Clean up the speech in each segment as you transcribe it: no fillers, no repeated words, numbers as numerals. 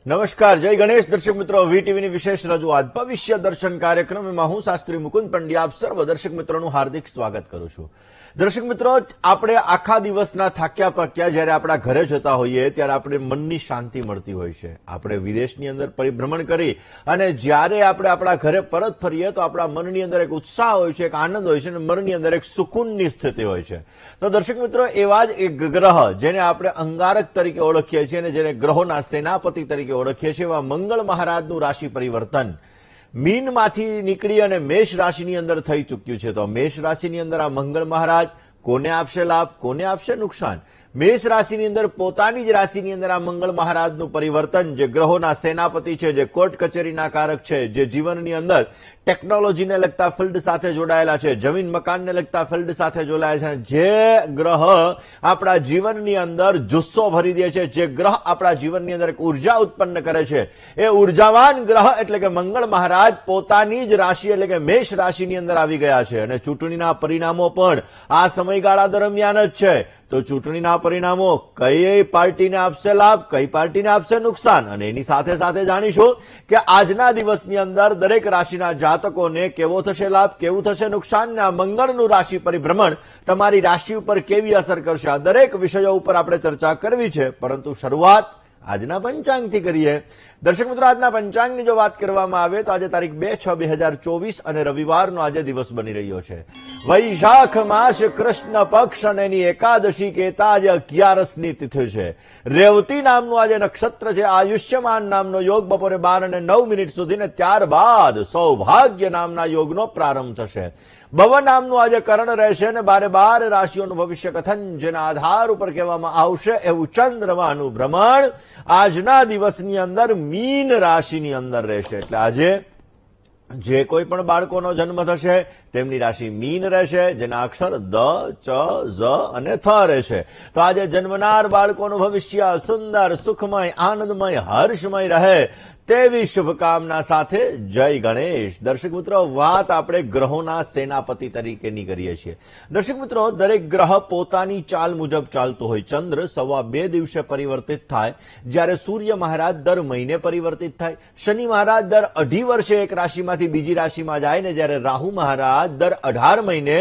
નમસ્કાર, જય ગણેશ. દર્શક મિત્રો, વીટીવીની વિશેષ રજૂઆત ભવિષ્ય દર્શન કાર્યક્રમમાં હું શાસ્ત્રી મુકુંદ પંડ્યા આપ સર્વ દર્શક મિત્રોનું હાર્દિક સ્વાગત કરું છું. દર્શક મિત્રો, આપણે આખા દિવસના થાક્યા પાક્યા જ્યારે આપણા ઘરે જતા હોઈએ ત્યારે આપણે મનની શાંતિ મળતી હોય છે. આપણે વિદેશની અંદર પરિભ્રમણ કરી અને જ્યારે આપણે આપણા ઘરે પરત ફરીએ તો આપણા મનની અંદર એક ઉત્સાહ હોય છે, એક આનંદ હોય છે અને મનની અંદર એક સુકૂનની સ્થિતિ હોય છે. તો દર્શક મિત્રો, એવા જ એક ગ્રહ જેને આપણે અંગારક તરીકે ઓળખીએ છીએ અને જેને ગ્રહોના સેનાપતિ તરીકે ઓળખીએ છીએ, એવા મંગળ મહારાજનું રાશિ પરિવર્તન મીનમાંથી નીકળી અને મેષ રાશિની અંદર થઈ ચૂક્યું છે. તો મેષ રાશિની અંદર આ મંગળ મહારાજ કોને આપશે લાભ, કોને આપશે નુકસાન? મેષ રાશિની અંદર પોતાની જ રાશિની અંદર આ મંગળ મહારાજનું પરિવર્તન, જે ગ્રહોના સેનાપતિ છે, જે કોર્ટ કચેરીના કારક છે, જે જીવનની અંદર ટેકનોલોજીને લગતા ફિલ્ડ સાથે જોડાયેલા છે, જમીન મકાનને લગતા ફિલ્ડ સાથે જોડાયેલા છે, જે ગ્રહ આપણા જીવનની અંદર જુસ્સો ભરી દે છે, જે ગ્રહ આપણા જીવનની અંદર એક ઉર્જા ઉત્પન્ન કરે છે, એ ઉર્જાવાન ગ્રહ એટલે કે મંગળ મહારાજ પોતાની જ રાશિ એટલે કે મેષ રાશિની અંદર આવી ગયા છે. અને ચૂંટણીના પરિણામો પણ આ સમયગાળા દરમિયાન જ છે. તો ચૂંટણીના પરિણામો કઈ પાર્ટીને આપશે લાભ, કઈ પાર્ટીને આપશે નુકસાન, અને એની સાથે સાથે જાણીશું કે આજના દિવસની અંદર દરેક રાશિના જાતકોને કેવો થશે લાભ, કેવું થશે નુકસાન, ને આ મંગળનું રાશિ પરિભ્રમણ તમારી રાશિ ઉપર કેવી અસર કરશે, આ દરેક વિષયો ઉપર આપણે ચર્ચા કરવી છે. પરંતુ શરૂઆત આજના પંચાંગથી કરીએ. દર્શક મિત્રો, આજના પંચાંગની જો વાત કરવામાં આવે તો આજે તારીખ 2/6/2024 અને રવિવારનો આજે દિવસ બની રહ્યો છે. વૈશાખ માસ કૃષ્ણ પક્ષ અને એની એકાદશી કહેતા આજે 11ની તિથિ છે. રેવતી નામનું આજે નક્ષત્ર છે. આયુષ્યમાન નામનો યોગ બપોરે 12:09 સુધી ને ત્યારબાદ સૌભાગ્ય નામના યોગનો પ્રારંભ થશે. ભવ નામનું આજે કરણ રહેશે અને 12 રાશિઓનું ભવિષ્ય કથન જેના આધાર ઉપર કહેવામાં આવશે એવું ચંદ્રમાનું ભ્રમણ આજના દિવસની અંદર મીન રાશિની અંદર રહેશે. એટલે આજે જે કોઈ પણ બાળકોનો જન્મ થશે તેમની રાશિ મીન રહેશે, જેના અક્ષર દ, ચ, ઝ અને થ રહેશે. તો આજે જન્મનાર બાળકોનું ભવિષ્ય સુંદર, સુખમય, આનંદમય, હર્ષમય રહે તેવી શુભકામના સાથે જય ગણેશ. દર્શક મિત્રો, વાત આપણે ગ્રહોના સેનાપતિ તરીકેની કરીએ છીએ. દર્શક મિત્રો, દરેક ગ્રહ પોતાની ચાલ મુજબ ચાલતો હોય. ચંદ્ર 2.25 દિવસે પરિવર્તિત થાય, જ્યારે સૂર્ય મહારાજ દર મહિને પરિવર્તિત થાય. શનિ મહારાજ દર 2.5 વર્ષે એક રાશિમાંથી બીજી રાશિમાં જાય ને જ્યારે રાહુ મહારાજ દર 18 મહિને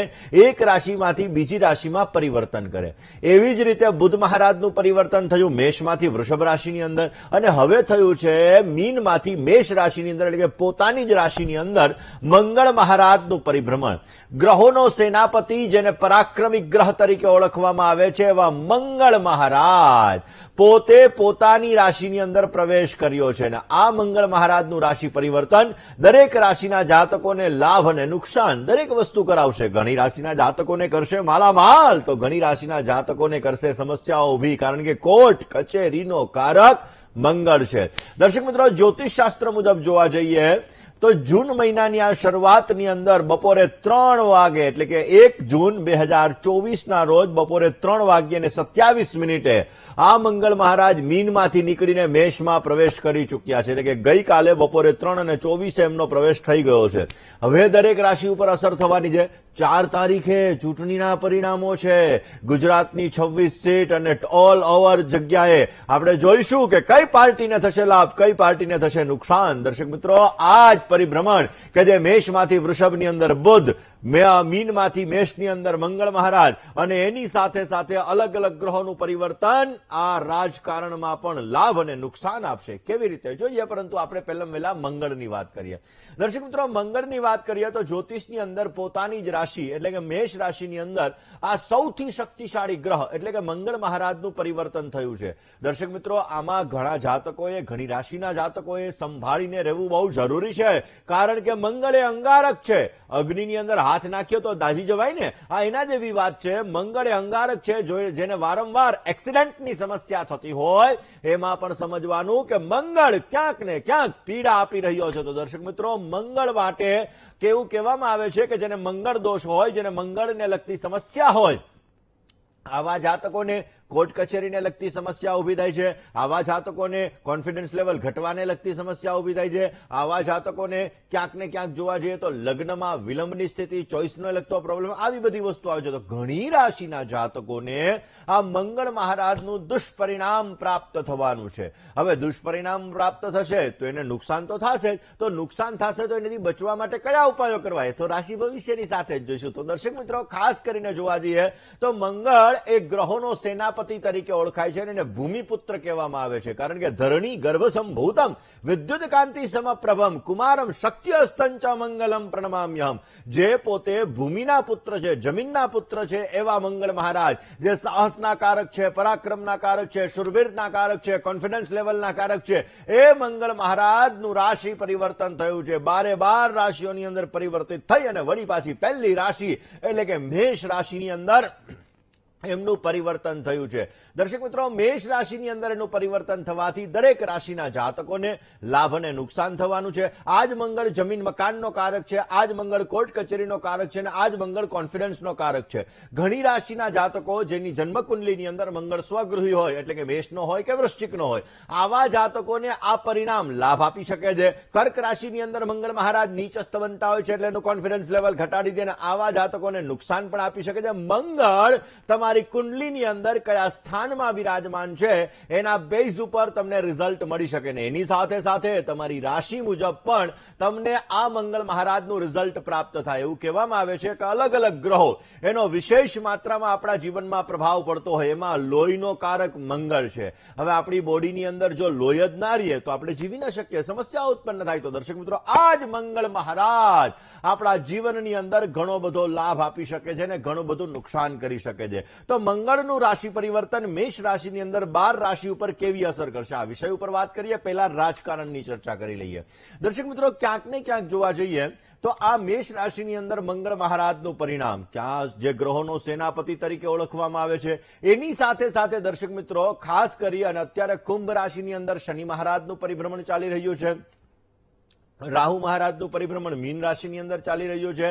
એક રાશિમાંથી બીજી રાશિમાં પરિવર્તન કરે. એવી જ રીતે બુધ મહારાજનું પરિવર્તન થયું મેષમાંથી વૃષભ રાશિની અંદર, અને હવે થયું છે મીનમાંથી મેષ રાશિની અંદર, એટલે કે પોતાની જ રાશિની અંદર મંગળ મહારાજનું પરિભ્રમણ. ગ્રહોનો સેનાપતિ જેને પરાક્રમી ગ્રહ તરીકે ઓળખવામાં આવે છે એવા મંગળ મહારાજ પોતે પોતાની રાશિની અંદર પ્રવેશ કર્યો છે. અને આ મંગળ મહારાજનું રાશિ પરિવર્તન દરેક રાશિના જાતકોને લાભ અને નુકસાન દરેક વસ્તુ કરાવશે. ઘણી રાશિના જાતકોને કરશે માલામાલ, તો ઘણી રાશિના જાતકોને કરશે સમસ્યાઓ ઉભી, કારણ કે કોર્ટ કચેરીનો કારક મંગળ છે. દર્શક મિત્રો, જ્યોતિષ શાસ્ત્ર મુજબ જોવા જઈએ તો જૂન મહિનાની આ શરૂઆતની અંદર બપોરે 3 વાગે એટલે કે 1 જૂન 2024 ના રોજ બપોરે 3:27 આ મંગળ મહારાજ મીનમાંથી નીકળીને મેષમાં પ્રવેશ કરી ચૂક્યા છે. એટલે કે ગઈકાલે બપોરે 3:24 એમનો પ્રવેશ થઈ ગયો છે. હવે દરેક રાશિ ઉપર અસર થવાની છે. 4 તારીખે ચૂંટણીના પરિણામો છે. ગુજરાતની 26 સીટ અને ઓલ ઓવર જગ્યાએ આપણે જોઈશું કે કઈ પાર્ટીને થશે લાભ, કઈ પાર્ટીને થશે નુકસાન. દર્શક મિત્રો, આ જ પરિભ્રમણ કે જે મેષમાંથી વૃષભની અંદર બુધ, મીનમાંથી મેષની અંદર મંગળ મહારાજ અને એની સાથે સાથે અલગ અલગ ગ્રહોનું પરિવર્તન આ રાજકારણમાં પણ લાભ અને નુકસાન આપશે. કેવી રીતે જોઈએ, પરંતુ આપણે પહેલા મંગળની વાત કરીએ. દર્શક મિત્રો, મંગળની વાત કરીએ તો જ્યોતિષની અંદર પોતાની જ રાશિ એટલે કે મેષ રાશિની અંદર આ સૌથી શક્તિશાળી ગ્રહ એટલે કે મંગળ મહારાજનું પરિવર્તન થયું છે. દર્શક મિત્રો, આમાં ઘણા જાતકોએ, ઘણી રાશિના જાતકોએ સંભાળીને રહેવું બહુ જરૂરી છે, કારણ કે મંગળ એ અંગારક છે. અગ્નિની અંદર હાથ નાખ્યો તો દાઝી જવાય ને, આ એના જેવી વાત છે. મંગળ એ અંગારક છે, જેને વારંવાર એક્સિડન્ટની સમસ્યા થતી હોય એમાં પણ સમજવાનું કે મંગળ ક્યાંક ને ક્યાંક પીડા આપી રહ્યો છે. તો દર્શક મિત્રો, મંગળ માટે કેવું કહેવામાં આવે છે કે જેને મંગળ દોષ હોય, જેને મંગળને લગતી સમસ્યા હોય, આવા જાતકોને કોર્ટ કચેરીને લગતી સમસ્યા ઉભી થાય છે, આવા જાતકોને કોન્ફિડન્સ લેવલ ઘટવાને લગતી સમસ્યા ઉભી થાય છે, આવા જાતકોને ક્યાંક ને ક્યાંક જોવા જઈએ તો લગ્નમાં વિલંબની સ્થિતિ, ચોઇસનો લગતો પ્રોબ્લેમ, આવી બધી વસ્તુ આવે છે. તો ઘણી રાશિના જાતકોને આ મંગળ મહારાજનું દુષ્પરિણામ પ્રાપ્ત થવાનું છે. હવે દુષ્પરિણામ પ્રાપ્ત થશે તો એને નુકસાન તો થશે, તો નુકસાન થશે તો એનાથી બચવા માટે કયા ઉપાયો કરવા, એ તો રાશિ ભવિષ્યની સાથે જ જોઈશું. તો દર્શક મિત્રો, ખાસ કરીને જોવા જઈએ તો મંગળ એ ગ્રહોનો સેનાપતિ તરીકે ઓળખાય છે અને એને ભૂમિપુત્ર કહેવામાં આવે છે. કારણ કે ધરણી ગર્ભ સંભૂતમ વિદ્યુત કાંતિ સમપ્રભમ કુમારમ શક્તિઅસ્તંચ મંગલમ પ્રણમામ્યહમ. જે પોતે ભૂમિના પુત્ર છે, જમીનના પુત્ર છે, એવા મંગળ મહારાજ જે સાહસના કારક છે, પરાક્રમના કારક છે, શુરવીરના કારક છે, કોન્ફિડન્સ લેવલના કારક છે, એ મંગળ મહારાજનું રાશિ પરિવર્તન થયું છે. 12 રાશિઓની અંદર પરિવર્તિત થઈ અને વળી પાછી પહેલી રાશિ એટલે કે મેષ રાશિની અંદર એમનું પરિવર્તન થયું છે. દર્શક મિત્રો, મેષ રાશિની અંદર એનું પરિવર્તન થવાથી દરેક રાશિના જાતકોને લાભ અને નુકસાન થવાનું છે. આજ મંગળ જમીન મકાનનો કારક છે, આજ મંગળ કોર્ટ કચેરીનો કારક છે અને આજ મંગળ કોન્ફિડન્સનો કારક છે. ઘણી રાશિના જાતકો જેની જન્મકુંડલીની અંદર મંગળ સ્વગૃહી હોય એટલે કે મેષનો હોય કે વૃશ્ચિકનો હોય, આવા જાતકોને આ પરિણામ લાભ આપી શકે છે. કર્ક રાશિની અંદર મંગળ મહારાજ નીચસ્થ બનતા હોય છે એટલે એનું કોન્ફિડન્સ લેવલ ઘટાડી દે અને આવા જાતકોને નુકસાન પણ આપી શકે છે. મંગળ તમારી કુંડલીની અંદર કયા સ્થાનમાં બિરાજમાન છે એના બેઝ ઉપર તમને રિઝલ્ટ મળી શકે ને એની સાથે સાથે તમારી રાશિ મુજબ પણ તમને આ મંગળ મહારાજનું રિઝલ્ટ પ્રાપ્ત થાય. એવું કહેવામાં આવે છે કે અલગ અલગ ગ્રહો એનો વિશેષ માત્રામાં આપણા જીવનમાં પ્રભાવ પડતો હોય. એમાં લોહીનો કારક મંગળ છે. હવે આપણી બોડીની અંદર જો લોહી જ ના રહીએ તો આપણે જીવી ન શકીએ, સમસ્યા ઉત્પન્ન થાય. તો દર્શક મિત્રો, આ જ મંગળ મહારાજ આપણા જીવનની અંદર ઘણો બધો લાભ આપી શકે છે અને ઘણું બધું નુકસાન કરી શકે છે. તો મંગળનું રાશિ પરિવર્તન મેષ રાશિની અંદર 12 રાશિ ઉપર કેવી અસર કરશે, આ વિષય ઉપર વાત કરીએ. પહેલા રાજકારણની ચર્ચા કરી લઈએ. દર્શક મિત્રો, ક્યાંક ને ક્યાંક જોવા જઈએ તો આ મેષ રાશિની અંદર મંગળ મહારાજનું પરિણામ, ક્યાં જે ગ્રહોનો સેનાપતિ તરીકે ઓળખવામાં આવે છે, એની સાથે સાથે દર્શક મિત્રો ખાસ કરી અને અત્યારે કુંભ રાશિની અંદર શનિ મહારાજનું પરિભ્રમણ ચાલી રહ્યું છે, રાહુ મહારાજનું પરિભ્રમણ મીન રાશિની અંદર ચાલી રહ્યું છે.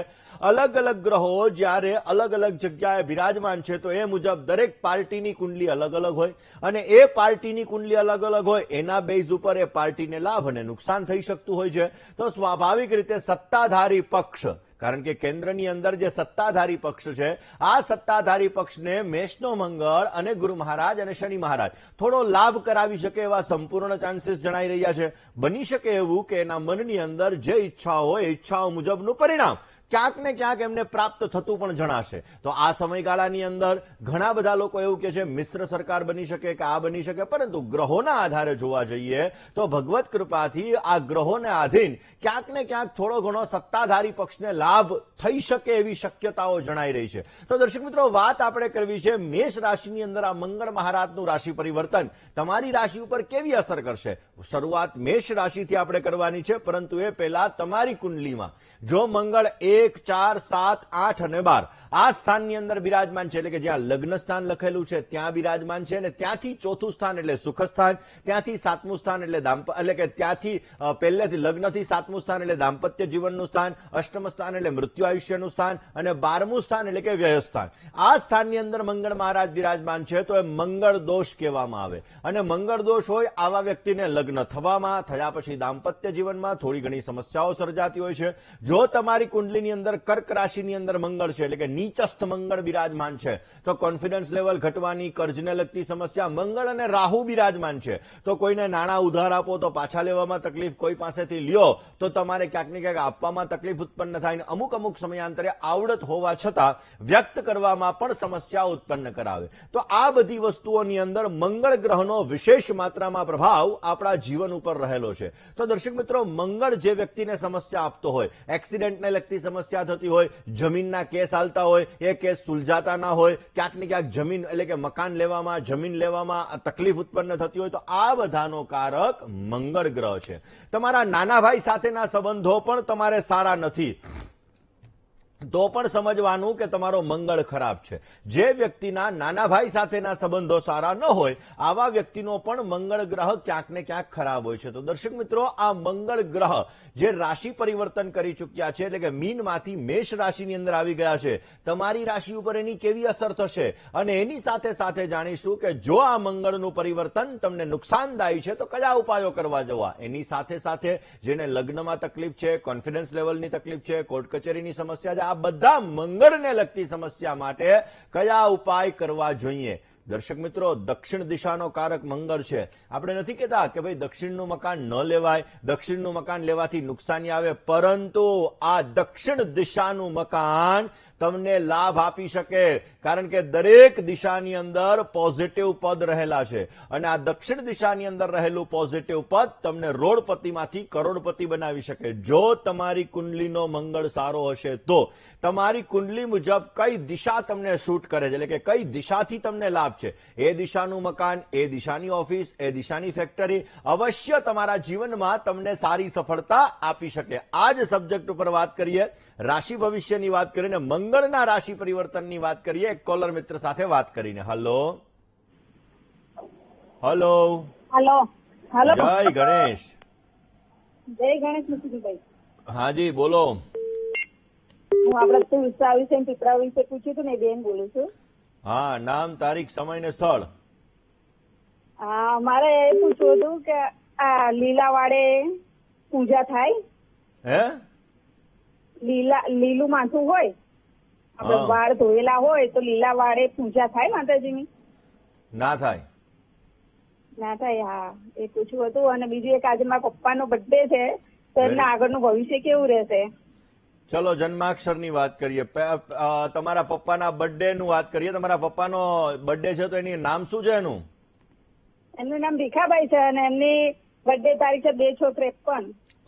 અલગ અલગ ગ્રહો જ્યારે અલગ અલગ જગ્યાએ બિરાજમાન છે તો એ મુજબ દરેક પાર્ટીની કુંડલી અલગ અલગ હોય અને એ પાર્ટીની કુંડલી અલગ અલગ હોય એના બેઝ ઉપર એ પાર્ટીને લાભ અને નુકસાન થઈ શકતું હોય છે. તો સ્વાભાવિક રીતે સત્તાધારી પક્ષ, કારણ કે કેન્દ્રની અંદર જે સત્તાધારી પક્ષ છે, આ સત્તાધારી પક્ષને મેષનો મંગળ અને ગુરુ મહારાજ અને શનિ મહારાજ થોડો લાભ કરાવી શકે એવા સંપૂર્ણ ચાન્સીસ જણાઈ રહ્યા છે. બની શકે એવું કે એના મનની અંદર જે ઈચ્છાઓ હોય એ ઈચ્છાઓ મુજબનું પરિણામ ક્યાંક ને ક્યાંક એમને પ્રાપ્ત થતું પણ જણાશે. તો આ સમયગાળાની અંદર ઘણા બધા લોકો એવું કે છે મિશ્ર સરકાર બની શકે કે આ બની શકે, પરંતુ ગ્રહોના આધારે જોવા જઈએ તો ભગવત કૃપાથી આ ગ્રહોને આધીન ક્યાંક ને ક્યાંક થોડો ઘણો સત્તાધારી પક્ષને લાભ થઈ શકે એવી શક્યતાઓ જણાઈ રહી છે. તો દર્શક મિત્રો, વાત આપણે કરવી છે મેષ રાશિની અંદર આ મંગળ મહારાજનું રાશિ પરિવર્તન તમારી રાશિ ઉપર કેવી અસર કરશે. શરૂઆત મેષ રાશિથી આપણે કરવાની છે, પરંતુ એ પહેલા તમારી કુંડલીમાં જો મંગળ 1, 4, 7, 8 અને 12 આ સ્થાનની અંદર બિરાજમાન છે, એટલે કે જ્યાં લગ્ન સ્થાન લખેલું છે ત્યાં બિરાજમાન છે, અને ત્યાંથી ચોથું સ્થાન એટલે સુખ સ્થાન, ત્યાંથી સાતમું સ્થાન એટલે કે ત્યાંથી પહેલેથી લગ્નથી સાતમું સ્થાન એટલે દાંપત્ય જીવનનું સ્થાન, અષ્ટમ સ્થાન એટલે મૃત્યુ આયુષ્યનું સ્થાન અને 12મું સ્થાન એટલે કે વ્યય સ્થાન. આ સ્થાનની અંદર મંગળ મહારાજ બિરાજમાન છે તો એ મંગળ દોષ કહેવામાં આવે. અને મંગળ દોષ હોય આવા વ્યક્તિને લગ્ન થવામાં, થયા પછી દાંપત્ય જીવનમાં થોડી ઘણી સમસ્યાઓ સર્જાતી હોય છે. જો તમારી કુંડલીની અંદર કર્ક રાશિની અંદર મંગળ છે એટલે કે નીચસ્થ મંગળ બિરાજમાન છે તો કોન્ફિડન્સ લેવલ ઘટવાની, કર્જને લગતી સમસ્યા. મંગળ અને રાહુ બિરાજમાન છે તો કોઈને નાણાં ઉધાર આપો તો પાછા લેવામાં તકલીફ, કોઈ પાસેથી લ્યો તો તમારે ક્યાંક ને ક્યાંક આપવામાં તકલીફ ઉત્પન્ન થાય. અમુક સમયાંતરે આવડત હોવા છતાં વ્યક્ત કરવામાં પણ સમસ્યા ઉત્પન્ન કરાવે. તો આ બધી વસ્તુઓની અંદર મંગળ ગ્રહનો વિશેષ માત્રામાં પ્રભાવ આપણા જીવન ઉપર રહેલો છે. તો દર્શક મિત્રો, મંગળ જે વ્યક્તિને સમસ્યા આપતો હોય, એક્સિડન્ટને લગતી સમસ્યા થતી હોય, જમીનના કેસ હાલતા હોય, એ કેસ સુલઝાતા ના હોય, ક્યાંક ને ક્યાંક જમીન એટલે કે મકાન લેવામાં, જમીન લેવામાં તકલીફ ઉત્પન્ન થતી હોય, તો આ બધાનો કારક મંગળ ગ્રહ છે. તમારા નાના ભાઈ સાથેના સંબંધો પણ તમારે સારા નથી. તો પણ સમજવાનું કે તમારો મંગળ ખરાબ છે. જે વ્યક્તિના નાના ભાઈ સાથેના સંબંધો સારા ન હોય આવા વ્યક્તિનો પણ મંગળ ગ્રહ ક્યાંક ને ક્યાંક ખરાબ હોય છે. તો દર્શક મિત્રો, આ મંગળ ગ્રહ જે રાશિ પરિવર્તન કરી ચૂક્યા છે, એટલે કે મીનમાંથી મેષ રાશિની અંદર આવી ગયા છે, તમારી રાશિ ઉપર એની કેવી અસર થશે અને એની સાથે સાથે જાણીશું કે જો આ મંગળનું પરિવર્તન તમને નુકસાનદાયી છે તો કયા ઉપાયો કરવા જવા. એની સાથે સાથે જેને લગ્નમાં તકલીફ છે, કોન્ફિડન્સ લેવલની તકલીફ છે, કોર્ટ કચેરીની સમસ્યા છે, આ બધા મંગળને લગતી સમસ્યા માટે કયા ઉપાય કરવા જોઈએ. દર્શક મિત્રો, દક્ષિણ દિશાનો કારક મંગળ છે. આપણે નથી કહેતા કે ભાઈ દક્ષિણનું મકાન ન લેવાય, દક્ષિણનું મકાન લેવાથી નુકસાની આવે, પરંતુ આ દક્ષિણ દિશાનું મકાન તમને લાભ આપી શકે, કારણ કે દરેક દિશાની અંદર પોઝિટિવ પદ રહેલા છે અને આ દક્ષિણ દિશાની અંદર રહેલું પોઝિટિવ પદ તમને રોડપતિમાંથી કરોડપતિ બનાવી શકે. જો તમારી કુંડલીનો મંગળ સારો હશે તો તમારી કુંડલી મુજબ કઈ દિશા તમને શૂટ કરે છે, એટલે કે કઈ દિશાથી તમને લાભ છે, એ દિશાનું મકાન, એ દિશાની ઓફિસ, એ દિશાની ફેક્ટરી અવશ્ય તમારા જીવનમાં તમને સારી સફળતા આપી શકે. આ જ સબ્જેક્ટ ઉપર વાત કરીએ, રાશિ ભવિષ્યની વાત કરીને મંગળના રાશિ પરિવર્તનની વાત કરીએ એક કોલર મિત્ર સાથે વાત કરીને. હલો હલો હલો હલો જય ગણેશ. જય ગણેશ મુકુભાઈ. હાજી બોલો. હું આપડા તુલસા વિશે પીપળા વિશે પૂછ્યું હતું ને, બેન બોલું છું. હા, નામ, તારીખ, સમય ને સ્થળ. હા, મારે એ પૂછવું હતું કે આ લીલા વાડે પૂજા થાય? હે? લીલું માથું હોય, આપડે હા. વાળ ધોયેલા હોય તો લીલા વાડે પૂજા થાય માતાજીની? ના થાય. ના થાય. હા, એ પૂછવું હતું. અને બીજું એક, આજે મારા પપ્પાનો બર્થડે છે તો એમના આગળનું ભવિષ્ય કેવું રહેશે? ચલો જન્માક્ષરની વાત કરીએ. તમારા પપ્પાના બર્થડે નું વાત કરીએ. તમારા પપ્પાનો બર્થડે છે તો એની નામ શું છે એનું? એમનું નામ ભીખાભાઈ છે અને એમની બર્થડે તારીખ છે 2/6/53.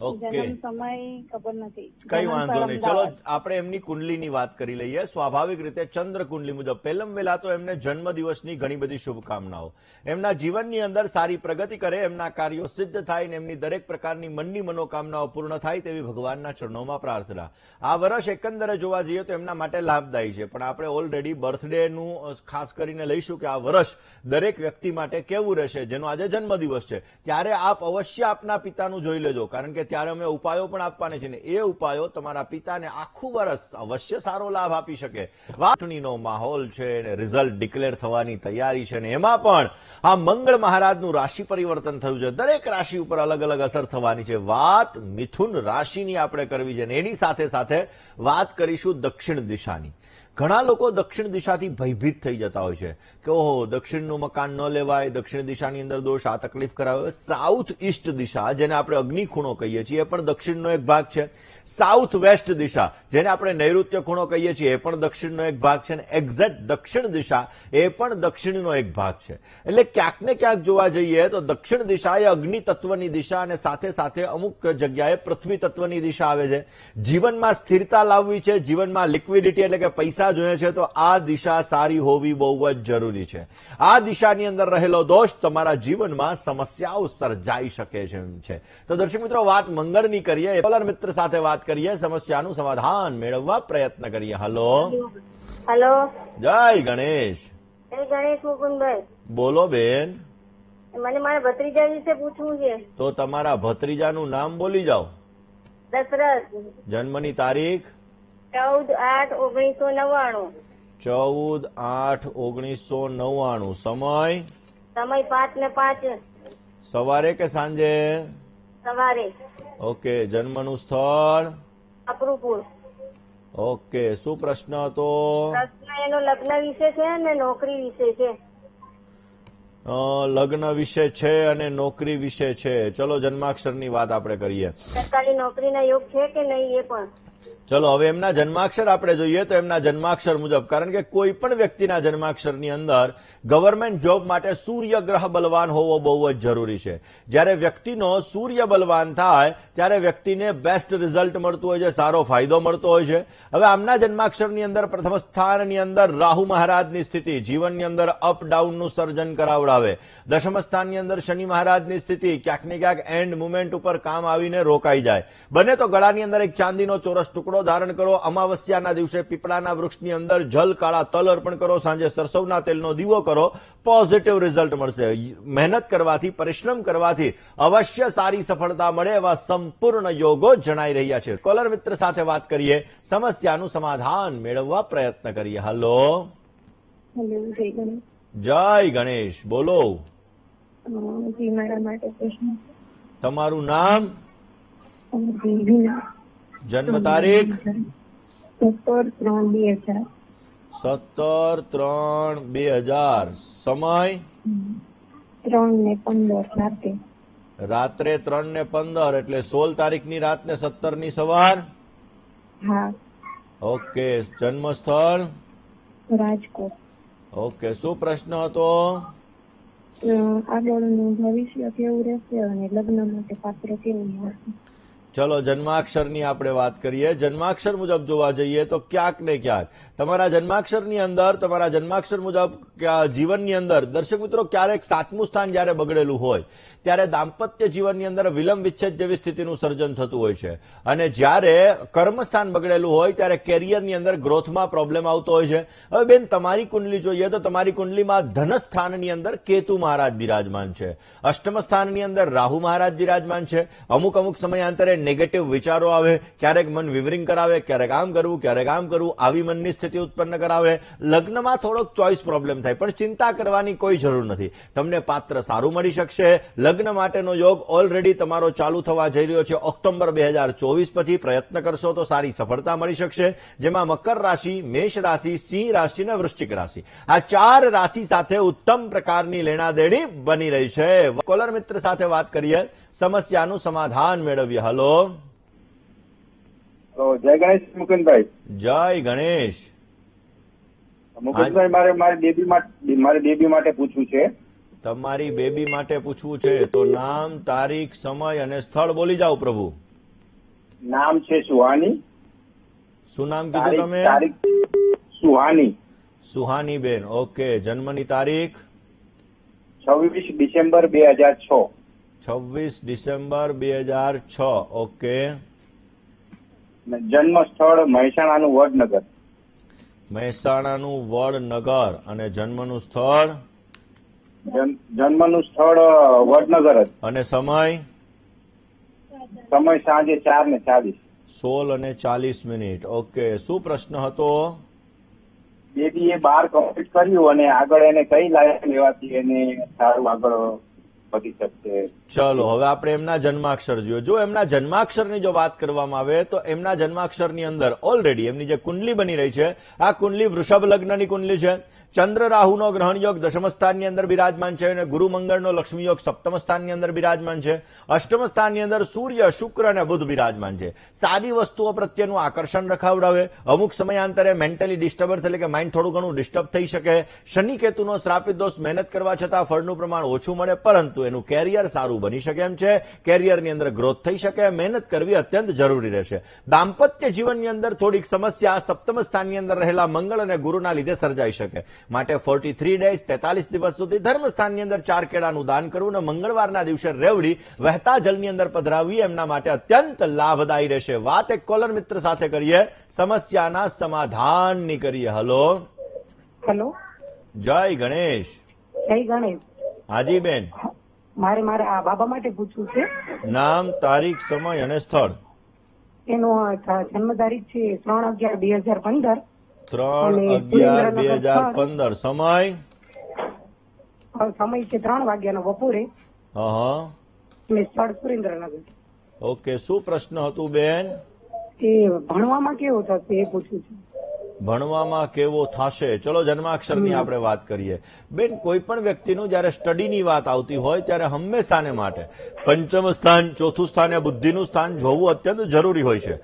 ઓકે, જન્મ સમય ખબર નથી. કઈ વાંધો નહીં. ચલો અમદાવાદ. આપણે એમની કુંડલીની વાત કરી લઈએ. સ્વાભાવિક રીતે ચંદ્ર કુંડલી મુજબ પહેલમ વહેલા તો એમને જન્મ દિવસની ઘણી બધી શુભકામનાઓ. એમના જીવનની અંદર સારી પ્રગતિ કરે, એમના કાર્યો સિદ્ધ થાય ને એમની દરેક પ્રકારની મનની મનોકામનાઓ પૂર્ણ થાય તેવી ભગવાનના ચરણોમાં પ્રાર્થના. આ વર્ષ એકંદરે જોવા જઈએ તો એમના માટે લાભદાયી છે, પણ આપણે ઓલરેડી બર્થડેનું ખાસ કરીને લઈશું કે આ વર્ષ દરેક વ્યક્તિ માટે કેવું રહેશે. જેનો આજે જન્મદિવસ છે ત્યારે આપ અવશ્ય આપના પિતાનું જોઈ લેજો, કારણ કે ત્યારે અમે ઉપાયો પણ આપવાના છે ને એ ઉપાયો તમારા પિતાને આખું વર્ષ અવશ્ય સારો લાભ આપી શકે. ચૂંટણીનો માહોલ છે ને રિઝલ્ટ ડિક્લેર થવાની તૈયારી છે ને એમાં પણ આ મંગળ મહારાજનું રાશિ પરિવર્તન થયું છે. દરેક રાશિ ઉપર અલગ અલગ અસર થવાની છે. વાત મિથુન રાશિની આપણે કરવી છે ને એની સાથે સાથે વાત કરીશું દક્ષિણ દિશાની. ઘણા લોકો દક્ષિણ દિશાથી ભયભીત થઈ જતા હોય છે કે ઓહો, દક્ષિણનું મકાન ન લેવાય, દક્ષિણ દિશાની અંદર દોષ, આ તકલીફ કરાવે. સાઉથ ઈસ્ટ દિશા, જેને આપણે અગ્નિ ખૂણો કહીએ છીએ, એ પણ દક્ષિણનો એક ભાગ છે. સાઉથ વેસ્ટ દિશા, જેને આપણે નૈઋત્ય ખૂણો કહીએ છીએ, એ પણ દક્ષિણનો એક ભાગ છે. અને એક્ઝેક્ટ દક્ષિણ દિશા એ પણ દક્ષિણનો એક ભાગ છે. એટલે ક્યાંક ને ક્યાંક જોવા જઈએ તો દક્ષિણ દિશા એ અગ્નિ તત્વની દિશા અને સાથે સાથે અમુક જગ્યાએ પૃથ્વી તત્વની દિશા આવે છે. જીવનમાં સ્થિરતા લાવવી છે, જીવનમાં લિક્વિડિટી એટલે કે પૈસા જોઈએ છે, તો આ દિશા સારી હોવી બહુ જ જરૂરી છે. આ દિશાની અંદર રહેલો દોષ તમારા જીવનમાં સમસ્યાઓ સર્જાઈ શકે છે. તો દર્શક મિત્રો, વાત મંગળની કરીએ. કોલર મિત્ર સાથે વાત કરીએ, સમસ્યાનું સમાધાન મેળવવા પ્રયત્ન કરીએ. હલો હલો, જય ગણેશ. જય ગણેશ મુકુંદભાઈ. બોલો બેન. મને મારા ભત્રીજા વિશે પૂછવું છે. તો તમારા ભત્રીજાનું નામ બોલી જાઓ. દશરથ. જન્મની તારીખ 14/8/1999. 14/8/1999. સમય સમય 5 ને 5 સવારે કે સાંજે? સવારે. ઓકે, જન્મનું સ્થળ? અપરૂપુર. ઓકે, શું પ્રશ્ન હતો? પ્રશ્ન એનો લગ્ન વિશે છે અને નોકરી વિશે છે. લગ્ન વિશે છે અને નોકરી વિશે છે. ચલો જન્માક્ષરની વાત આપણે કરીએ. સરકારી નોકરીના યોગ છે કે નહીં એ પણ. ચલો હવે એમના જન્માક્ષર આપણે જોઈએ તો એમના જન્માક્ષર મુજબ, કારણ કે કોઈ પણ વ્યક્તિના જન્માક્ષરની અંદર ગવર્મેન્ટ જોબ માટે સૂર્ય ગ્રહ બલવાન હોવો બહુ જ જરૂરી છે. જ્યારે વ્યક્તિનો સૂર્ય બલવાન થાય ત્યારે વ્યક્તિને બેસ્ટ રિઝલ્ટ મળતું હોય છે, સારો ફાયદો મળતો હોય છે. હવે આમના જન્માક્ષરની અંદર પ્રથમ સ્થાનની અંદર રાહુ મહારાજની સ્થિતિ જીવનની અંદર અપ ડાઉનનું સર્જન કરાવડાવે. દશમ સ્થાનની અંદર શનિ મહારાજની સ્થિતિ ક્યાંક ને ક્યાંક એન્ડ મુમેન્ટ ઉપર કામ આવીને રોકાઈ જાય. બને તો ગળાની અંદર એક ચાંદીનો ચોરસ ટુકડો ધારણ કરો, અમાવસ્યાના દિવસે પીપળાના વૃક્ષની અંદર જલ કાળા તલ અર્પણ કરો, સાંજે સરસવના તેલનો દીવો કરો, પોઝિટિવ રિઝલ્ટ મળશે. મહેનત કરવાથી, પરિશ્રમ કરવાથી અવશ્ય સારી સફળતા મળે એવા સંપૂર્ણ યોગો જણાઈ રહ્યા છે. કોલર મિત્ર સાથે વાત કરીએ, સમસ્યાનું સમાધાન મેળવવા પ્રયત્ન કરીએ. હલો, હેલો, જય ગણેશ. જય ગણેશ, બોલો. જી, મારા માટે પ્રશ્ન તમારું નામ, છે. જન્મ તારીખ? 17/3/2000. 17/3/2000. સમય? 3:15 રાત્રે 3:15, એટલે 16 તારીખની રાત ને 17ની સવાર. હા, ઓકે. જન્મ સ્થળ? રાજકોટ. ઓકે. શું પ્રશ્ન હતો? આગળનું ભવિષ્ય કેવું રહેશે અને લગ્ન માટે પાત્ર કેવું મળશે? ચલો જન્માક્ષરની આપણે વાત કરીએ. જન્માક્ષર મુજબ જોવા જઈએ તો ક્યાંક ને ક્યાંક તમારા જન્માક્ષરની અંદર, તમારા જન્માક્ષર મુજબ જીવનની અંદર દર્શક મિત્રો ક્યારેક 7મું સ્થાન જ્યારે બગડેલું હોય ત્યારે દાંપત્ય જીવનની અંદર વિલંબ વિચ્છેદ જેવી સ્થિતિનું સર્જન થતું હોય છે. અને જ્યારે કર્મસ્થાન બગડેલું હોય ત્યારે કેરિયરની અંદર ગ્રોથમાં પ્રોબ્લેમ આવતો હોય છે. હવે બેન, તમારી કુંડલી જોઈએ તો તમારી કુંડલીમાં ધનસ્થાનની અંદર કેતુ મહારાજ બિરાજમાન છે, અષ્ટમ સ્થાનની અંદર રાહુ મહારાજ બિરાજમાન છે. અમુક સમયાંતરે નેગેટિવ વિચારો આવે, ક્યારેક મન વિવરિંગ કરાવે, ક્યારેક આમ કરવું, ક્યારેક આમ કરવું, આવી મનની સ્થિતિ ઉત્પન્ન કરાવે. લગ્નમાં થોડોક ચોઇસ પ્રોબ્લેમ થાય, પણ ચિંતા કરવાની કોઈ જરૂર નથી. તમને પાત્ર સારું મળી શકશે. લગ્ન માટેનો યોગ ઓલરેડી તમારો ચાલુ થવા જઈ રહ્યો છે. ઓક્ટોબર 2024 પછી પ્રયત્ન કરશો તો સારી સફળતા મળી શકશે, જેમાં મકર રાશિ, મેષ રાશિ, સિંહ રાશિ અને વૃશ્ચિક રાશિ, આ 4 રાશિ સાથે ઉત્તમ પ્રકારની લેણાદેણી બની રહી છે. કોલર મિત્ર સાથે વાત કરીએ, સમસ્યાનું સમાધાન મેળવીએ. હલો, જય ગણેશ મુકુંદભાઈ. જય ગણેશ. મુકુંદભાઈ, મારે બેબી માટે પૂછવું છે. તમારી બેબી માટે પૂછવું છે તો નામ, તારીખ, સમય અને સ્થળ બોલી જાઓ પ્રભુ. નામ છે સુહાની. શું નામ કીધું તમે? તારીખ સુહાની. સુહાની બેન. ઓકે. જન્મની તારીખ? 26 ડિસેમ્બર 2006. 26 ડિસેમ્બર 2006. ઓકે. જન્મ સ્થળ મહેસાણાનું વડનગર. મહેસાણાનું વડનગર. અને જન્મનું સ્થળ? જન્મનું સ્થળ વડનગર જ. અને સમય? સમય સાંજે 4:40. 16:40. ઓકે. શું પ્રશ્ન હતો? બેબીએ 12 કમ્પ્લીટ કર્યું અને આગળ એને કઈ લાયક લેવાથી એને સારું આગળ વધી શકશે? ચલો હવે આપણે એમના જન્માક્ષર જોઈએ. જો એમના જન્માક્ષરની જો વાત કરવામાં આવે તો એમના જન્માક્ષરની અંદર ઓલરેડી એમની જે કુંડલી બની રહી છે, આ કુંડલી વૃષભ લગ્નની કુંડલી છે. ચંદ્ર રાહુનો ગ્રહણ યોગ દશમ સ્થાનની અંદર બિરાજમાન છે અને ગુરુ મંગળનો લક્ષ્મી યોગ સપ્તમ સ્થાનની અંદર બિરાજમાન છે. અષ્ટમ સ્થાનની અંદર સૂર્ય, શુક્ર અને બુધ બિરાજમાન છે. સારી વસ્તુઓ પ્રત્યેનું આકર્ષણ રખાવડાવે. અમુક સમયાંતરે મેન્ટલી ડિસ્ટર્બન્સ એટલે કે માઇન્ડ થોડું ઘણું ડિસ્ટર્બ થઈ શકે. શનિ કેતુનો શ્રાપિત દોષ, મહેનત કરવા છતાં ફળનું પ્રમાણ ઓછું મળે, પરંતુ એનું કેરિયર સારું બની શકે એમ છે. કેરિયરની અંદર ગ્રોથ થઈ શકે. મહેનત કરવી અત્યંત જરૂરી રહેશે. દાંપત્ય જીવનની અંદર થોડીક સમસ્યા સપ્તમ સ્થાનની અંદર રહેલા મંગળ અને ગુરુના લીધે સર્જાઈ શકે. માટે 43 ડેઝ 43 દિવસ સુધી ધર્મસ્થાનની અંદર 4 કેળાનું દાન કરવું અને મંગળવારના દિવસે રેવડી વહેતા જલની અંદર પધરાવવી એમના માટે અત્યંત લાભદાયી રહેશે. વાત એક કોલર મિત્ર સાથે કરીએ, સમસ્યાના સમાધાનની કરીએ. હલો, હેલો, જય ગણેશ. જય ગણેશ. હાજી બેન, મારે આ બાબા માટે પૂછવું છે. નામ, તારીખ, સમય અને સ્થળ. એનો જન્મ તારીખ છે 3/11/2015. 3/11/2015. સમય? સમય છે 3 વાગ્યાનો બપોરે. હા. અને સ્થળ સુરેન્દ્રનગર. ઓકે. શું પ્રશ્ન હતું બેન? એ ભણવામાં કેવો થશે એ પૂછવું છે. ભણવામાં કેવો થશે? ચલો જન્માક્ષરની આપણે વાત કરીએ. બેન, કોઈ પણ વ્યક્તિનું જયારે સ્ટડીની વાત આવતી હોય ત્યારે હંમેશાને માટે પંચમ સ્થાન, ચોથું સ્થાન એ બુદ્ધિનું સ્થાન જોવું અત્યંત જરૂરી હોય છે.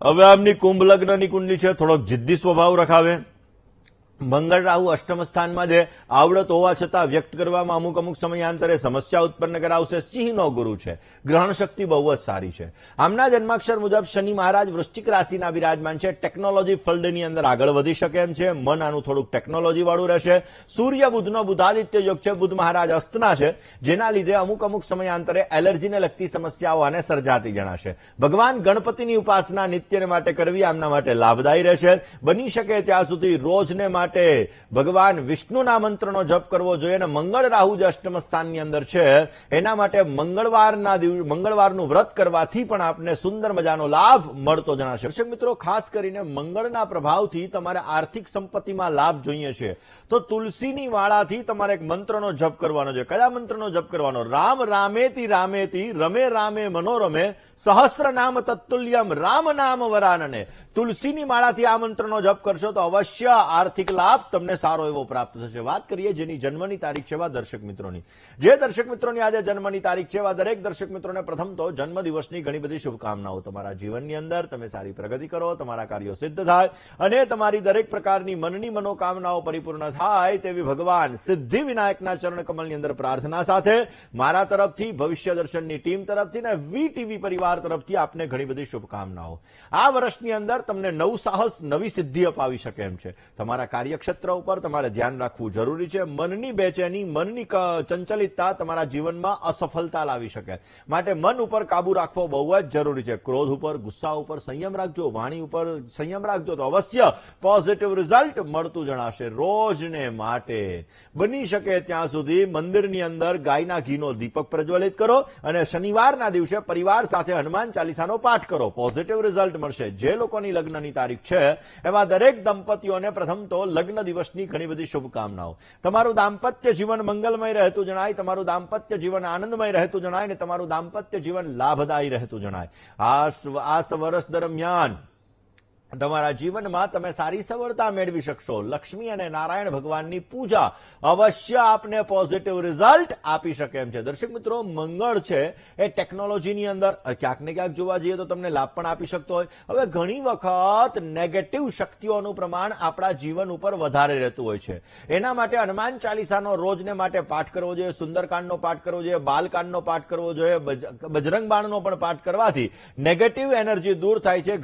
હવે આમની કુંભ લગ્નની કુંડલી છે, થોડોક જિદ્દી સ્વભાવ રખાવે, મંગળ રાહુ અષ્ટમ સ્થાનમાં છે. આવડત હોવા છતાં વ્યક્ત કરવામાં અમુક સમયાંતરે સમસ્યા ઉત્પન્ન કરાવશે. સિંહનો ગુરુ છે. ગ્રહણ શક્તિ બહુ જ સારી છે. આમના જન્માક્ષર મુજબ શનિ મહારાજ વૃશ્ચિક રાશિના વિરાજમાન છે. ટેકનોલોજી ફિલ્ડની અંદર આગળ વધી શકે એમ છે. મન આનું થોડુંક ટેકનોલોજી વાળું રહેશે. સૂર્ય બુધનો બુધાદિત્ય યોગ છે. બુધ મહારાજ અસ્તના છે, જેના લીધે અમુક સમયાંતરે એલર્જીને લગતી સમસ્યાઓ આને સર્જાતી જણાશે. ભગવાન ગણપતિની ઉપાસના નિત્યને માટે કરવી આમના માટે લાભદાયી રહેશે. બની શકે ત્યાં સુધી રોજને માટે ભગવાન વિષ્ણુના મંત્રનો જપ કરવો જોઈએ. અને મંગળ રાહુ જે અષ્ટમ સ્થાનની અંદર છે એના માટે મંગળવારનું વ્રત કરવાથી પણ આપને સુંદર મજાનો લાભ મળતો જણાશે. દર્શક મિત્રો, ખાસ કરીને મંગળના પ્રભાવથી તમારે આર્થિક સંપત્તિમાં લાભ જોઈએ છે તો તુલસીની માળાથી તમારે એક મંત્રનો જપ કરવાનો છે. કયા મંત્રનો જપ કરવાનો? રામ રામેતિ રામેતિ રમે રામે મનોરમે સહસ્ર નામ તત્તુલ્યમ રામ નામ વરાનને. તુલસીની માળાથી આ મંત્રનો જપ કરશો તો અવશ્ય આર્થિક લાભ તમને સારો એવો પ્રાપ્ત થશે. વાત કરીએ જેની જન્મની તારીખ છે એવા દર્શક મિત્રોની. જે દર્શક મિત્રોની આજે જન્મની તારીખ છે એવા દરેક દર્શક મિત્રોને પ્રથમ તો જન્મદિવસની ઘણી બધી શુભકામનાઓ. તમારા જીવનની અંદર તમે સારી પ્રગતિ કરો, તમારા કાર્યો સિદ્ધ થાય અને તમારી દરેક પ્રકારની મનની મનોકામનાઓ પરિપૂર્ણ થાય તેવી ભગવાન સિદ્ધિ વિનાયકના ચરણ કમલની અંદર પ્રાર્થના સાથે મારા તરફથી, ભવિષ્ય દર્શનની ટીમ તરફથી અને વીટીવી પરિવાર તરફથી આપને ઘણી બધી શુભકામનાઓ. આ વર્ષની અંદર તમને નવું સાહસ, નવી સિદ્ધિ અપાવી શકે એમ છે. તમારા કાર્યક્ષેત્ર ઉપર તમારે ધ્યાન રાખવું જરૂરી છે. મનની બેચેની, મનની ચંચલિતતા તમારા જીવનમાં અસફળતા લાવી શકે. માટે મન ઉપર કાબુ રાખવો બહુ જ જરૂરી છે. ક્રોધ ઉપર, ગુસ્સા ઉપર સંયમ રાખજો, વાણી ઉપર સંયમ રાખજો તો અવશ્ય પોઝિટિવ રિઝલ્ટ મળતું જણાશે. રોજને માટે બની શકે ત્યાં સુધી મંદિરની અંદર ગાયના ઘીનો દીપક પ્રજ્વલિત કરો અને શનિવારના દિવસે પરિવાર સાથે હનુમાન ચાલીસાનો પાઠ કરો. પોઝિટિવ રિઝલ્ટ મળશે. જે લોકોની લગ્નની તારીખ છે એવા દરેક દંપતીઓને પ્રથમ તો લગ્ન દિવસની ઘણી બધી શુભકામનાઓ. તમારું દાંપત્ય જીવન મંગલમય રહેતું જણાય, તમારું દાંપત્ય જીવન આનંદમય રહેતું જણાય અને તમારું દાંપત્ય જીવન લાભદાયી રહેતું જણાય. આ વર્ષ દરમિયાન તમારા જીવનમાં તમે સારી સફળતા મેળવી શકશો. લક્ષ્મી અને નારાયણ ભગવાનની પૂજા અવશ્ય આપને પોઝિટિવ રિઝલ્ટ આપી શકે એમ છે. દર્શક મિત્રો, મંગળ છે એ ટેકનોલોજીની અંદર ક્યાંક ને ક્યાંક જોવા જઈએ તો તમને લાભ પણ આપી શકતો હોય. હવે ઘણી વખત નેગેટિવ શક્તિઓનું પ્રમાણ આપણા જીવન ઉપર વધારે રહેતું હોય છે. એના માટે હનુમાન ચાલીસાનો રોજને માટે પાઠ કરવો જોઈએ, સુંદરકાંડનો પાઠ કરવો જોઈએ, બાલકાંડનો પાઠ કરવો જોઈએ, બજરંગ બાણનો પણ પાઠ કરવાથી નેગેટિવ એનર્જી દૂર થાય છે.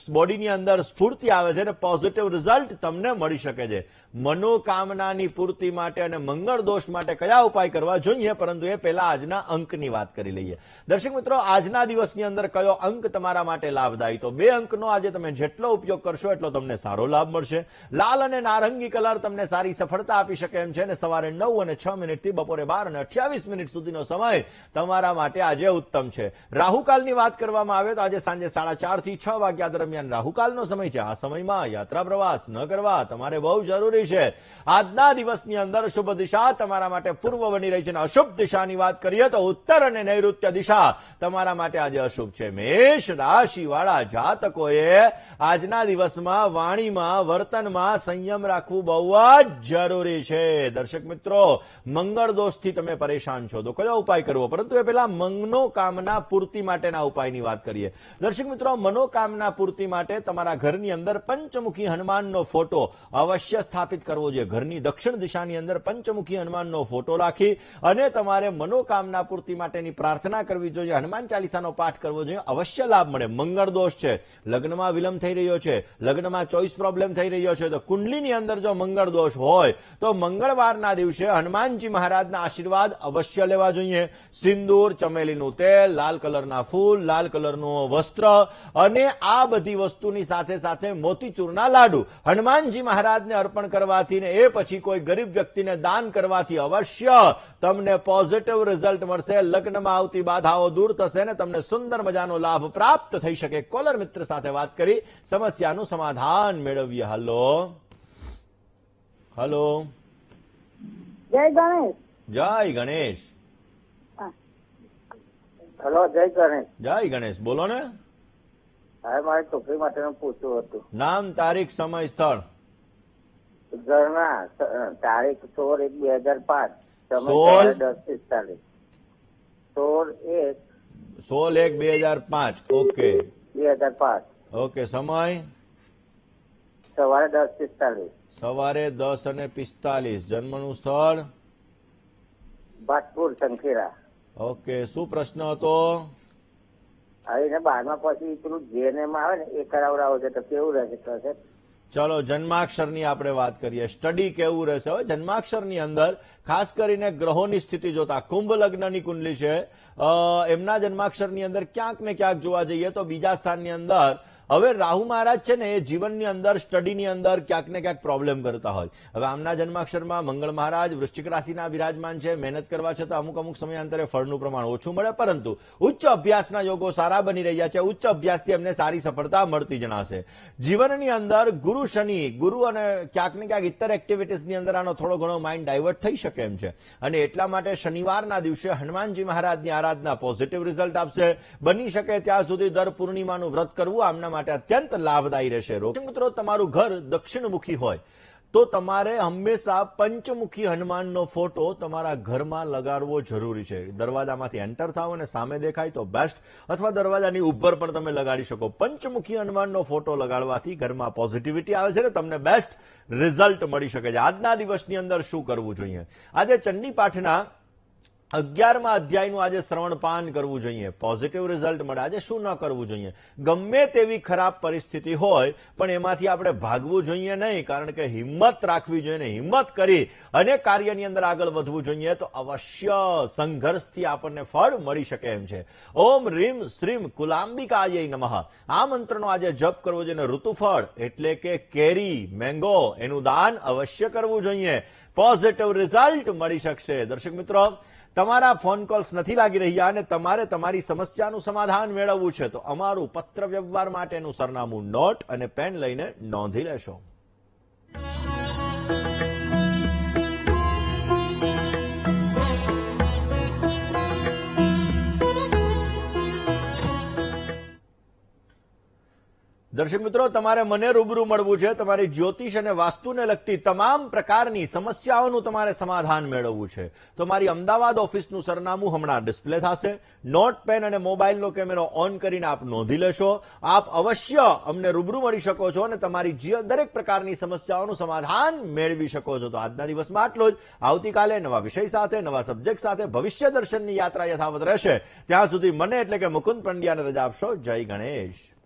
બોડીની અંદર સ્ફૂર્તિ આવે છે અને પોઝિટિવ રિઝલ્ટ તમને મળી શકે છે. મનોકામનાની પૂર્તિ માટે અને મંગળ દોષ માટે કયા ઉપાય કરવા જોઈએ, પરંતુ એ પહેલા આજના અંકની વાત કરી લઈએ. દર્શક મિત્રો, આજના દિવસની અંદર કયો અંક તમારા માટે લાભદાયી? તો 2 અંકનો આજે તમે જેટલો ઉપયોગ કરશો એટલો તમને સારો લાભ મળશે. લાલ અને નારંગી કલર તમને સારી સફળતા આપી શકે એમ છે અને સવારે 9:06 થી બપોરે 12:28 સમયનો સમય તમારા માટે આજે ઉત્તમ છે. રાહુકાલની વાત કરવામાં આવે તો આજે સાંજે 4:30 થી 6 વાગ્યા દરમિયાન રાહુકાલનો સમય છે. આ સમયમાં યાત્રા પ્રવાસ ન કરવા તમારે બહુ જરૂરી છે. આજના દિવસની અંદર શુભ દિશા તમારા માટે પૂર્વ બની રહી છે અને અશુભ દિશાની વાત કરીએ તો ઉત્તર અને નૈઋત્ય દિશા તમારા માટે આજે અશુભ છે. મેષ રાશિવાળા જાતકોએ આજના દિવસમાં વાણીમાં, વર્તનમાં સંયમ રાખવું બહુ જ જરૂરી છે. દર્શક મિત્રો, મંગળ દોષથી તમે પરેશાન છો તો કયો ઉપાય કરવો? પરંતુ એ પહેલા મનોકામના પૂર્તિ માટેના ઉપાયની વાત કરીએ. દર્શક મિત્રો, મનોકામના પૂર્તિ માટે તમારા ઘરની અંદર પંચમુખી હનુમાનનો ફોટો અવશ્ય સ્થાપિત કરવો જોઈએ. ઘરની દક્ષિણ દિશાની અંદર પંચમુખી હનુમાનનો ફોટો રાખી અને તમારે મનોકામના પૂર્તિ માટેની પ્રાર્થના કરવી જોઈએ. હનુમાન ચાલીસાનો પાઠ કરવો જોઈએ. અવશ્ય લાભ મળે. મંગળ દોષ છે, લગ્નમાં વિલંબ થઈ રહ્યો છે, લગ્નમાં ચોઈસ પ્રોબ્લેમ થઈ રહ્યો છે તો કુંડલીની અંદર જો મંગળ દોષ હોય તો મંગળવારના દિવસે હનુમાનજી મહારાજના આશીર્વાદ અવશ્ય લેવા જોઈએ. સિંદૂર, ચમેલીનું તેલ, લાલ કલરના ફૂલ, લાલ કલરનું વસ્ત્ર અને આ બધી વસ્તુની સાથે સાથે મોતીચૂરના લાડુ હનુમાનજી મહારાજને અર્પણ કરવાથી ને એ પછી કોઈ ગરીબ વ્યક્તિને દાન કરવાથી અવશ્ય તમને પોઝિટિવ રિઝલ્ટ મળશે. લગ્નમાં આવતી બાધાઓ દૂર થશે ને તમને સુંદર મજાનો લાભ પ્રાપ્ત થઈ શકે. કોલર મિત્ર સાથે વાત કરી સમસ્યાનું સમાધાન મેળવીએ. હલો. જય ગણેશ. જય ગણેશ. હેલો, જય ગણેશ. જય ગણેશ. બોલો ને. હવે મારે છોકરી માટેનું પૂછવું હતું. નામ, તારીખ, સમય, સ્થળ. ઘરના તારીખ 16/1/2005, સમય 10:45. 16/1/2005. ઓકે 2005. ઓકે. સમય સવારે 10:45. સવારે 10:45. જન્મનું સ્થળ? ભાતપુર સંખેરા. ઓકે, શું પ્રશ્ન હતો? આવીને 12મા પછી પેલું જેએનએમ આવે ને એ કરાવડાવો છે તો કેવું રહેશે સર? ચલો જન્માક્ષરની આપણે વાત કરીએ. સ્ટડી કેવું રહેશે? હવે જન્માક્ષરની અંદર ખાસ કરીને ગ્રહોની સ્થિતિ જોતા કુંભ લગ્નની કુંડલી છે, એમના જન્માક્ષરની અંદર ક્યાંક ને ક્યાંક જોવા જઈએ તો બીજા સ્થાનની અંદર હવે રાહુ મહારાજ છે ને એ જીવનની અંદર સ્ટડીની અંદર ક્યાંક ને ક્યાંક પ્રોબ્લેમ કરતા હોય. હવે આમના જન્માક્ષરમાં મંગળ મહારાજ વૃશ્ચિક રાશિના વિરાજમાન છે. મહેનત કરવા છતાં અમુક સમયાંતરે ફળનું પ્રમાણ ઓછું મળે, પરંતુ ઉચ્ચ અભ્યાસના યોગો સારા બની રહ્યા છે. ઉચ્ચ અભ્યાસથી એમને સારી સફળતા મળતી જણાશે. જીવનની અંદર ગુરુ શનિ ગુરુ અને ક્યાંક ને ક્યાંક ઇતર એક્ટિવિટીઝની અંદર આનો થોડો ઘણો માઇન્ડ ડાયવર્ટ થઈ શકે એમ છે, અને એટલા માટે શનિવારના દિવસે હનુમાનજી મહારાજની આરાધના પોઝિટિવ રિઝલ્ટ આપશે. બની શકે ત્યાં સુધી દર પૂર્ણિમાનું વ્રત કરવું આમના માટે અત્યંત લાભદાયી રહેશે. મિત્રો, તમારું ઘર દક્ષિણમુખી હોય તો તમારે હંમેશા પંચમુખી હનુમાનનો ફોટો તમારા ઘરમાં લગાડવો જરૂરી છે. દરવાજામાંથી એન્ટર થાવ અને સામે દેખાય તો બેસ્ટ, અથવા દરવાજાની ઉપર પણ તમે લગાડી શકો. પંચમુખી હનુમાનનો ફોટો લગાડવાથી ઘરમાં પોઝિટિવિટી આવે છે અને તમને બેસ્ટ રિઝલ્ટ મળી શકે છે. આજના દિવસની અંદર શું કરવું જોઈએ? આજે ચંડી પાઠના 11મા અધ્યાયનું આજે શ્રવણપાન કરવું જોઈએ. પોઝિટિવ રિઝલ્ટ મળે. આજે શું ન કરવું જોઈએ? ગમે તેવી ખરાબ પરિસ્થિતિ હોય પણ એમાંથી આપણે ભાગવું જોઈએ નહીં, કારણ કે હિંમત રાખવી જોઈએ ને હિંમત કરી અને કાર્યની અંદર આગળ વધવું જોઈએ તો અવશ્ય સંઘર્ષથી આપણને ફળ મળી શકે એમ છે. ઓમ રીમ શ્રીમ કુલાંબિકાય નમઃ આ મંત્રનો આજે જપ કરવો જોઈએ. ઋતુફળ એટલે કે કેરી, મેંગો, એનું દાન અવશ્ય કરવું જોઈએ. પોઝિટિવ રિઝલ્ટ મળી શકશે. દર્શક મિત્રો, તમારા ફોન કોલ્સ નથી લાગી રહ્યા અને તમારે તમારી સમસ્યાનું સમાધાન મેળવવું છે તો અમારું પત્ર વ્યવહાર માટેનું સરનામું નોટ અને પેન લઈને નોંધી લેશો. દર્શક મિત્રો, તમારે મને રૂબરૂ મળવું છે. તમારી જ્યોતિષ અને વાસ્તુને લગતી તમામ પ્રકારની સમસ્યાઓનું તમારે સમાધાન મેળવવું છે તો મારી અમદાવાદ ઓફિસનું સરનામું હમણાં ડિસ્પ્લે થશે. નોટ, પેન અને મોબાઈલનો કેમેરો ઓન કરીને આપ નોંધી લેશો. આપ અવશ્ય અમને રૂબરૂ મળી શકો છો અને તમારી દરેક પ્રકારની સમસ્યાઓનું સમાધાન મેળવી શકો છો. તો આજના દિવસમાં આટલું જ. આવતીકાલે નવા વિષય સાથે, નવા સબ્જેક્ટ સાથે ભવિષ્ય દર્શનની યાત્રા યથાવત રહેશે. ત્યાં સુધી મને એટલે કે મુકુંદ પંડ્યાને રજા આપશો. જય ગણેશ.